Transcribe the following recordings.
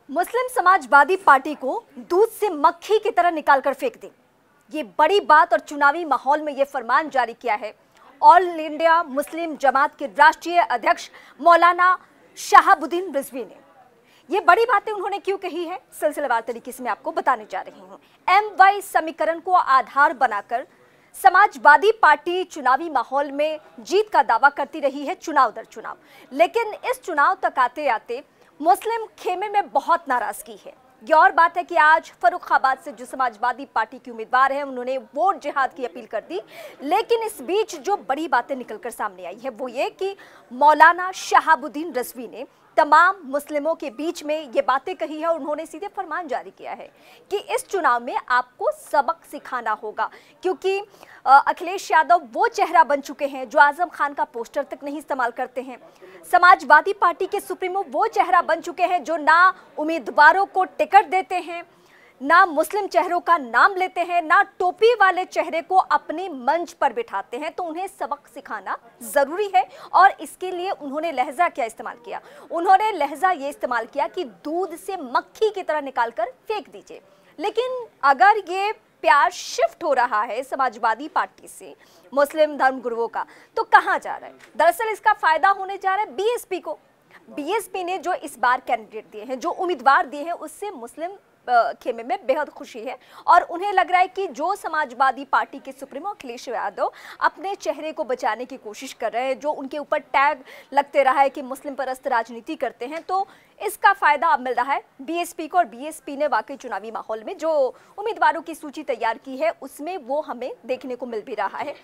मुस्लिम Samajwadi party को दूध से मक्खी की तरह निकालकर फेंक दी। ये बड़ी बात और चुनावी माहौल में ये फरमान जारी किया है ऑल इंडिया मुस्लिम जमात के राष्ट्रीय अध्यक्ष मौलाना शहाबुद्दीन रिजवी ने। ये बड़ी बातें उन्होंने क्यों कही है, सिलसिलेवार तरीके से मैं आपको बताने जा रही हूँ। MY समीकरण को आधार बनाकर समाजवादी पार्टी चुनावी माहौल में जीत का दावा करती रही है चुनाव दर चुनाव, लेकिन इस चुनाव तक आते आते मुस्लिम खेमे में बहुत नाराजगी है। ये और बात है कि आज फर्रुखाबाद से जो समाजवादी पार्टी की उम्मीदवार है उन्होंने वोट जिहाद की अपील कर दी, लेकिन इस बीच जो बड़ी बातें निकलकर सामने आई है वो ये कि मौलाना शहाबुद्दीन रिजवी ने तमाम मुस्लिमों के बीच में ये बातें कही है और उन्होंने सीधे फरमान जारी किया है कि इस चुनाव में आपको सबक सिखाना होगा, क्योंकि अखिलेश यादव वो चेहरा बन चुके हैं जो आजम खान का पोस्टर तक नहीं इस्तेमाल करते हैं। समाजवादी पार्टी के सुप्रीमो वो चेहरा बन चुके हैं जो ना उम्मीदवारों को टिकट देते हैं, ना मुस्लिम चेहरों का नाम लेते हैं, ना टोपी वाले चेहरे को अपने मंच पर बिठाते हैं। तो उन्हें सबक सिखाना जरूरी है और इसके लिए उन्होंने लहजा क्या इस्तेमाल किया? उन्होंने लहजा ये इस्तेमाल किया कि दूध से मक्खी की तरह निकालकर फेंक दीजिए। लेकिन अगर ये प्यार शिफ्ट हो रहा है समाजवादी पार्टी से मुस्लिम धर्मगुरुओं का, तो कहां जा रहा है? दरअसल इसका फायदा होने जा रहा है बीएसपी को। बीएसपी ने जो इस बार कैंडिडेट दिए हैं, जो उम्मीदवार दिए हैं, उससे मुस्लिम खेमे में बेहद खुशी है और उन्हें लग रहा है कि जो समाजवादी पार्टी के सुप्रीमो अखिलेश यादव अपने चेहरे को बचाने की कोशिश कर रहे हैं, जो उनके ऊपर टैग लगते रहा है कि मुस्लिम परस्त राजनीति करते हैं, तो इसका फायदा अब मिल रहा है बीएसपी को। और बीएसपी ने वाकई चुनावी माहौल में जो उम्मीदवारों की सूची तैयार की है उसमें वो हमें देखने को मिल भी रहा है।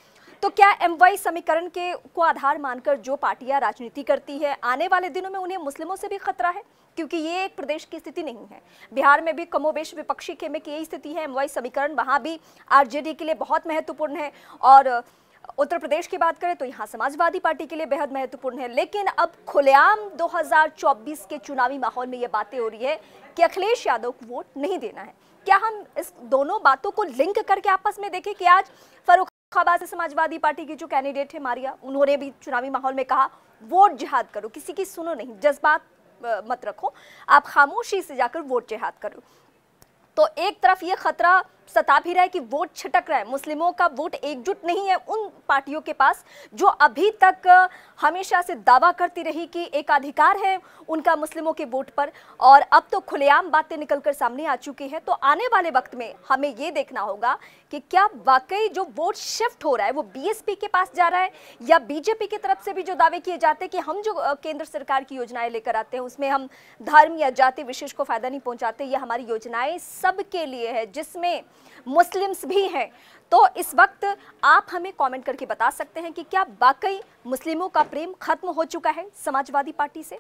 तो क्या MY समीकरण को आधार मानकर जो पार्टियां राजनीति करती है, आने वाले दिनों में उन्हें मुस्लिमों से भी खतरा है? क्योंकि ये एक प्रदेश की स्थिति नहीं है, बिहार में भी कमोबेश विपक्षी खेमे की यही स्थिति है। MY समीकरण वहां भी आरजेडी के लिए बहुत महत्वपूर्ण है और उत्तर प्रदेश की बात करें तो यहाँ समाजवादी पार्टी के लिए बेहद महत्वपूर्ण है। लेकिन अब खुलेआम 2024 के चुनावी माहौल में ये बातें हो रही है कि अखिलेश यादव को वोट नहीं देना है। क्या हम इस दोनों बातों को लिंक करके आपस में देखें कि आज फर्रुखाबाद से समाजवादी पार्टी की जो कैंडिडेट है मारिया, उन्होंने भी चुनावी माहौल में कहा वोट जिहाद करो, किसी की सुनो नहीं, जज्बात मत रखो, आप खामोशी से जाकर वोट जिहाद करो। तो एक तरफ ये खतरा सता भी रहा है कि वोट छिटक रहा है, मुस्लिमों का वोट एकजुट नहीं है उन पार्टियों के पास जो अभी तक हमेशा से दावा करती रही कि एक अधिकार है उनका मुस्लिमों के वोट पर, और अब तो खुलेआम बातें निकलकर सामने आ चुकी है। तो आने वाले वक्त में हमें ये देखना होगा कि क्या वाकई जो वोट शिफ्ट हो रहा है वो बीएसपी के पास जा रहा है, या बीजेपी की तरफ से भी जो दावे किए जाते हैं कि हम जो केंद्र सरकार की योजनाएं लेकर आते हैं उसमें हम धर्म या जाति विशेष को फायदा नहीं पहुंचाते, ये हमारी योजनाएं सबके लिए है जिसमें मुस्लिम्स भी हैं। तो इस वक्त आप हमें कमेंट करके बता सकते हैं कि क्या वाकई मुस्लिमों का प्रेम खत्म हो चुका है समाजवादी पार्टी से?